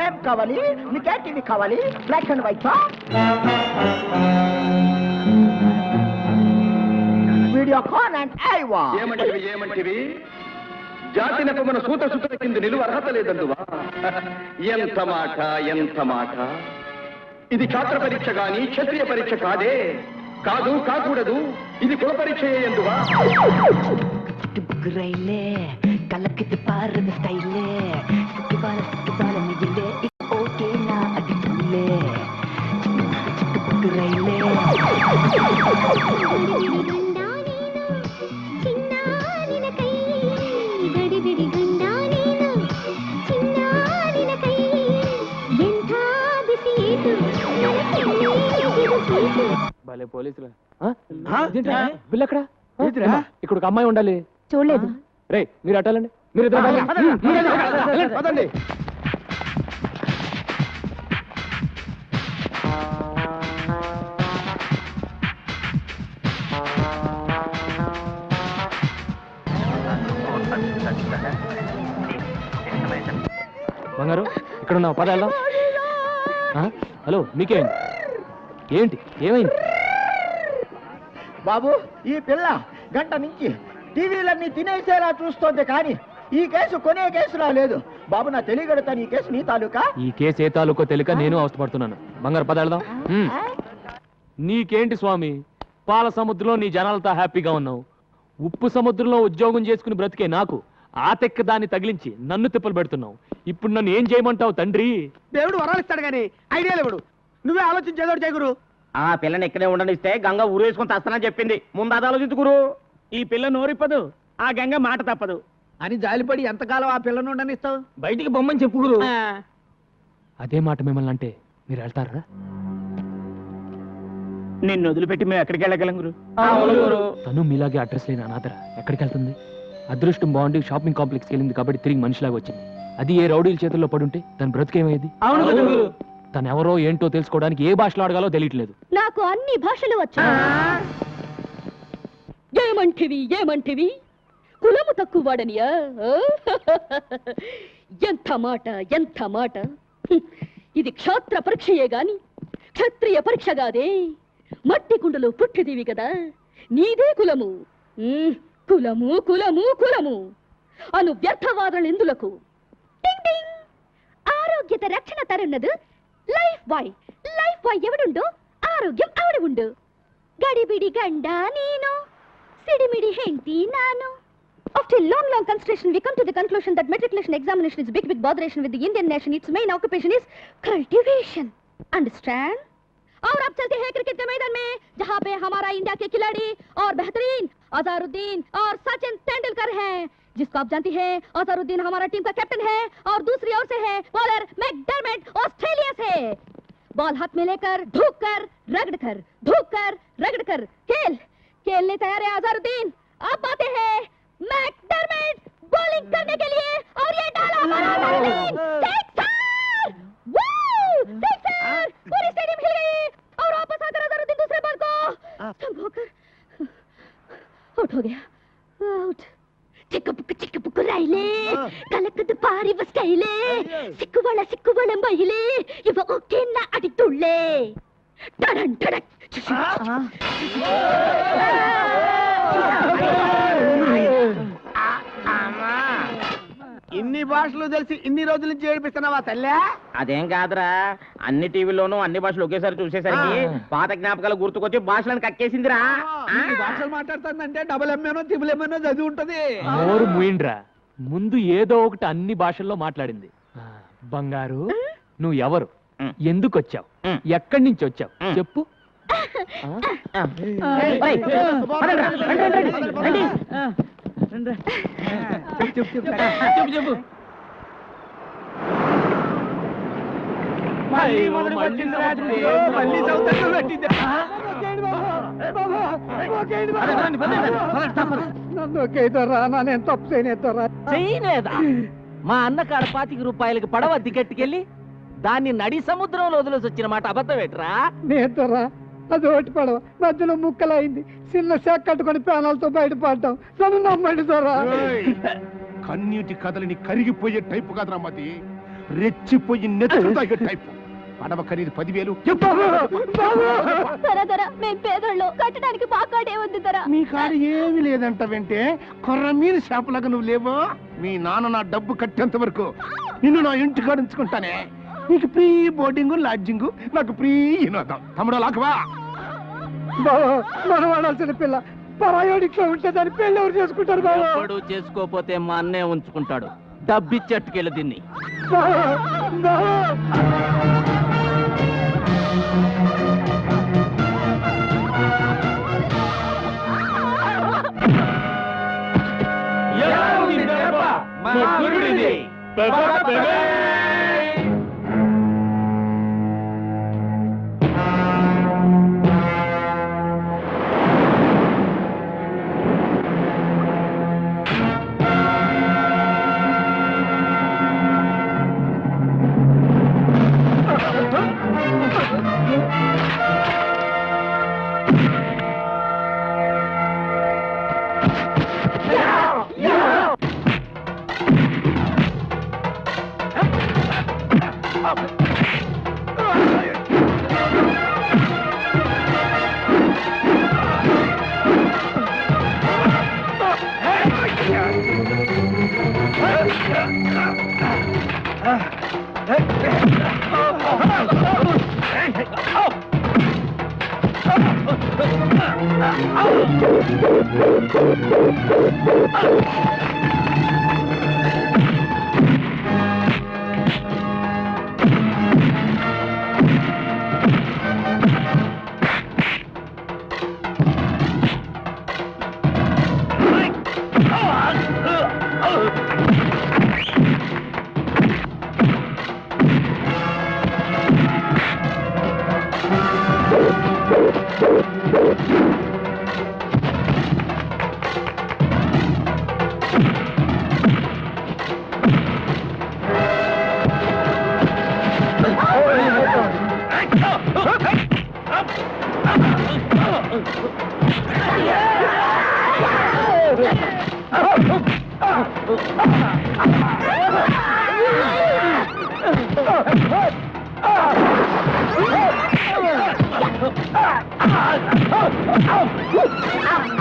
ఏం కావాలి? నీకే టీవీ కావాలి? Black and white, Videocon and Aiwa. ఏమంటివి జాతి నెపమున సూత సుత కింద నిలువ అర్హత లేదందువా? ఎంత మాట, ఎంత మాట! ఇది ఛాత్ర పరీక్ష గాని క్షత్రియ పరీక్ష కాదే. కాదు, కాకూడదు. ఇది కుల పరీక్ష ఎందువా? కలకిది పారద స్టైలే సిక్కుబాల మిగిలే ఓకే నా అది తుల్లే రైలే భలే పోలీసులు. బిల్ ఎక్కడ? ఇక్కడ ఒక అమ్మాయి ఉండాలి. చూడలేదు. రే మీరు అట్టాలండి. మీరు పదండి. బంగారు ఇక్కడ ఉన్నావు, పద వెళ్దాం. హలో, మీకేంటి? ఏంటి ఏమైంది బాబు? ఈ పిల్ల గంట నుంచి టీవీలన్నీ తినేసేలా చూస్తోంది, కానీ ఈ కేసు కొనే కేసులా లేదు. బాబు, నా తెలియగడతాను, ఈ కేసు నీ తాలూకా? ఈ కేసు ఏ తాలూకో తెలియక నేను అవస్థపడుతున్నాను. బంగారు పద వెళ్దాం. నీకేంటి స్వామి, పాల సముద్రంలో నీ జనాలతో హ్యాపీగా ఉన్నావు. ఉప్పు సముద్రంలో ఉద్యోగం చేసుకుని బ్రతికే నాకు ఆ తెక్క దాన్ని తగిలించి నన్ను తిప్పలు పెడుతున్నావు. ఇప్పుడు నన్ను ఏం చేయమంటావు తండ్రి? దేవుడు వరాలు ఇస్తాడు గానీ ఐడియా లేవుడు. నువ్వే ఆలోచించేదోడు చేయగురు. ఆ పిల్లని ఇక్కడే ఉండనిస్తే గంగ ఊరేసుకుని తస్తానని చెప్పింది. ముందు అది ఆలోచించుకురు. ఈ పిల్ల నోరిప్పదు, ఆ గంగ మాట తప్పదు అని జాలిపడి ఎంతకాలం ఆ పిల్లను ఉండనిస్తావు? బయటికి బొమ్మని చెప్పుకురు. అదే మాట మిమ్మల్ని అంటే మీరు వెళ్తారా? నిన్ను వదిలిపెట్టి మేము ఎక్కడికి వెళ్ళగలం గురు? తను మీలాగే అడ్రస్ లేని అనాథర ఎక్కడికి వెళ్తుంది? అదృష్టం బాగుండి షాపింగ్ కాంప్లెక్స్కి వెళ్ళింది కాబట్టి తిరిగి మనిషిలాగా వచ్చింది. అది ఏ రౌడీల చేతుల్లో పడుంటే తన బ్రతికేమయ్యేది? తను ఎవరో ఏంటో తెలుసుకోవడానికి ఏ భాషలో అడగాలో తెలియట్లేదు. నాకు అన్ని భాషలు వచ్చు. ఏమంటివి కులము తక్కువ వాడనియా? ఎంత మాట! ఇది క్షాత్ర పరీక్షయే గాని క్షత్రియ పరీక్ష కాదే. మట్టి కుండలో పుట్టిదివి కదా, నీదే కులము. కులము అను వ్యర్థవాదనలు ఎందులకు? ఆరోగ్యత రక్షణ తరున్నదు లైఫ్ బాయ్ ఎవడుండో ఆరోగ్యం ఆవిడ ఉండు. గడిబిడి గండ నేను, సిడిమిడి హెంటి నాను. After long consideration, we come to the conclusion that matriculation examination is big botheration with the Indian nation. Its main occupation is cultivation. Understand? और अब चलते हैं क्रिकेट के मैदान में, जहाँ पे हमारा इंडिया के खिलाड़ी और बेहतरीन अजहरुद्दीन और सचिन तेंदुलकर हैं, जिसको आप जानती हैं अजहरुद्दीन हमारा टीम का कैप्टन है और दूसरी ओर से है बॉलर मैकडर्मिट ऑस्ट्रेलिया से। बॉल हाथ में लेकर रगड़ कर खेलने तैयार है अजहरुद्दीन। अब आते हैं मैकडर्मिट बॉलिंग करने के लिए और ये डाला हमारा अजहरुद्दीन। सिक्सर! पूरी स्टेडियम हिल गई और वापस आकर अजहरुद्दीन दूसरे बॉल को संभोकर आउट हो गया। आउट। चिक्क राइले कलकद पारी बस्कैले सिक्कुवಳ महिले इव ओके ना अडी तुಳ್ಳೆ टडन टडक। ఇన్ని భాషలు తెలిసి ఇన్ని రోజుల నుంచి ఏడిపిస్తున్నావా తల్లే? అదేం కాదురా, అన్ని టీవీలోనూ అన్ని భాషలు ఒకేసారి చూసేసరికి పాత జ్ఞాపకాలు గుర్తుకొచ్చి భాషలను కక్కేసిందిరా. భాషలు మాట్లాడుతుందంటే డబుల్ ఎంఏనో త్రిబుల్ ఎంఏనో చదివి ఉంటది. నోరు మూయిండ్రా, ముందు ఏదో ఒకటి అన్ని భాషల్లో మాట్లాడింది. బంగారు, నువ్వు ఎవరు, ఎందుకు వచ్చావు, ఎక్కడి నుంచి వచ్చావు చెప్పు. చెప్పు. చేయలేదా? మా అన్నకాడ 25 రూపాయలకి పడవ దిగట్టుకెళ్ళి దాన్ని నడి సముద్రంలో వదిలేసి వచ్చిన మాట అబద్ధమేట్రా? నేతరా అది ఒకటి పడవ మధ్యలో ముక్కలైంది. చిన్న శాఖ కట్టుకొని ప్రాణాలతో బయటపడ్డాం. నన్ను నమ్మండి దొరా. కన్నీటి కథలని కరిగిపోయే టైపు కదరా మది, రెచ్చిపోయి నెత్తులు తాగే టైపు. పడవ ఖరీదు 10,000. మేము పేదోళ్ళు, కట్టడానికి పాకాడే ఉంది ధర. మీ కాడ ఏమీ లేదంట వెంటే కొర్ర మీను చేపలాగా నువ్వు లేవో. మీ నాన్న నా డబ్బు కట్టేంత వరకు నిన్ను నా ఇంటి కాడ ఉంచుకుంటానే. నీకు ఫ్రీ బోర్డింగ్ లాడ్జింగ్, నాకు ఫ్రీ వినోదం. తమ్ముడు లాకవా మనం వాడాల్సిన పిల్ల పరాయోడిట్లో ఉంటే దాని పెళ్ళి ఎవరు చేసుకుంటారు బాబా? ఎప్పుడు చేసుకోపోతే మా అన్నే ఉంచుకుంటాడు. డబ్బిచ్చెట్టుకెళ్ళి దీన్ని.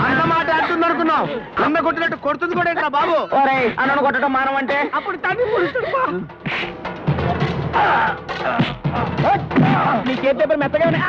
అన్నమాట అంటున్నారుకున్నావు. అన్న కొట్టినట్టు కొడుతుంది కూడా ఏంట్రా బాబు? అన్నను కొట్టడం మానవంటే అప్పుడు తన్ని నీకేం పేపర్ మెత్తగానే.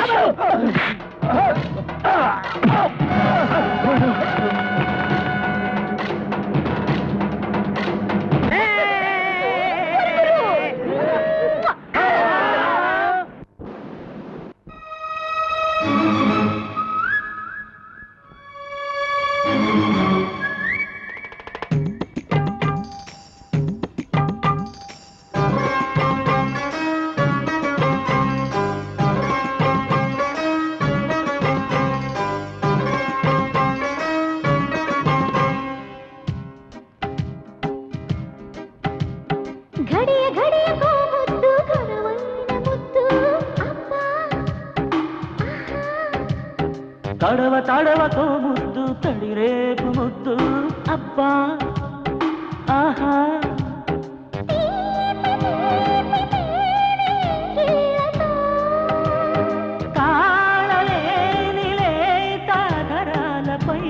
తడవ తడవతో ముద్దు తడిరేపు ముద్దు అబ్బా ఆహా. తాళలేనిలే తాగరాలపై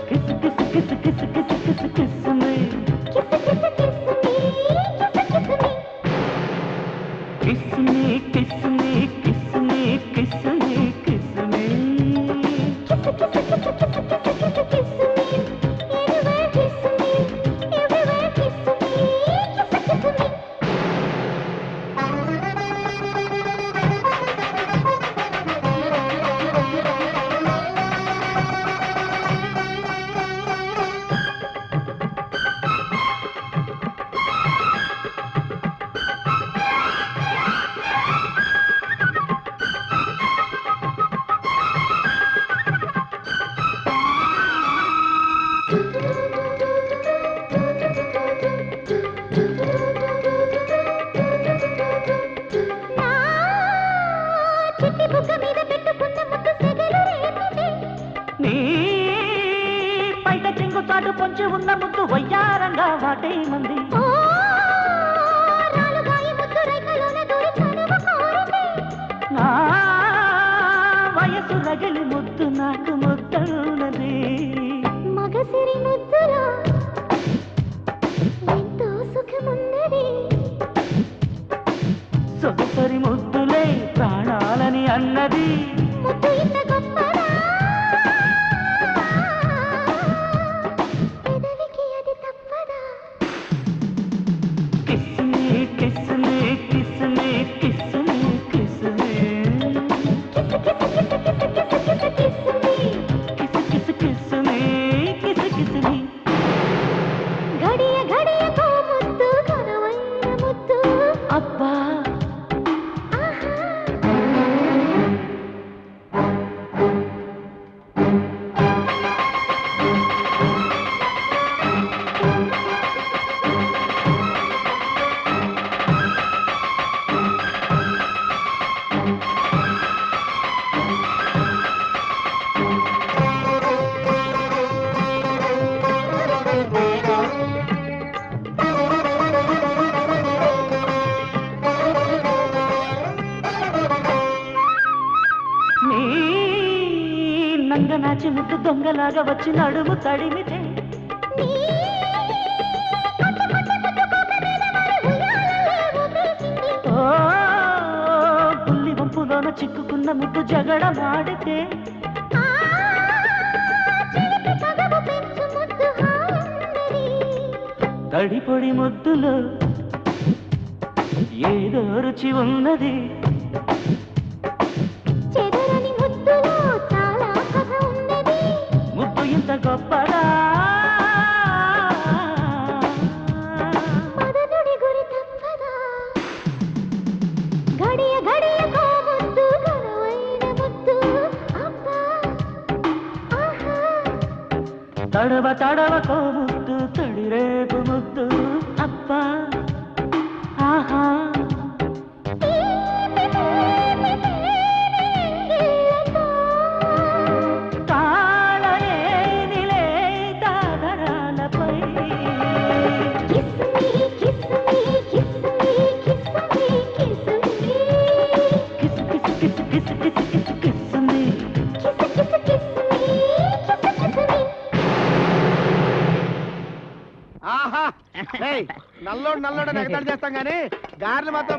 kiss kiss kiss kiss kiss kiss kiss me kiss me, kiss me, kiss me, kiss me, kiss me. నాటు పొంచి ఉన్న ముద్దు వయ్యారంగా వాటే మంది నా వయసు రగిలి ముద్దు నాకు ముద్దన్నది మగసిరి ముద్దులో ఎంతో సుఖమున్నది సొగసరి ముద్దులే ప్రాణాలని అన్నది ముద్దు ఇంత గొప్పదా పెదవికి అది తప్పదా కిస్సుని కిస్సుని కిస్సుని కిస్సుని కిస్సుని కిసు కిస్సుని కిసు కిసుని గడియ గడియకో ముద్దు ఘనమైన ముద్దు అబ్బా నీ నంగనాచి ముద్దు దొంగలాగా వచ్చి నడుము తడిమితే ఓ బుల్లి వంపులోన చిక్కుకున్న ముద్దు జగడమాడితే తడిపొడి ముద్దులో ఏదో రుచి ఉన్నది చెదరని ముద్దులో చాలా కథ ఉన్నది ముద్దు ఇంత గొప్పదా మదనుడి గురి తప్పదా గడియ గడియకో ముద్దు ఘనమైన ముద్దు అబ్బా ఆహా తడవ తడవకో ముద్దు తడిరేపు ముద్దు అబ్బా ఆహా తాళలేనిలే దాదరాలపై కిస్సుని కిస్సుని కిస్సుని కిస్సుని కిస్సుని కిసు కిసు కిసు కిసు కిసు కిసు కిస్సుని కిస్సు కిస్సు కిస్సుని కిస్సు కిస్సుని ఆహా నల్లోడు నల్లోడు ఎగతాడు చేస్తాం గానీ గారెలు మాత్రం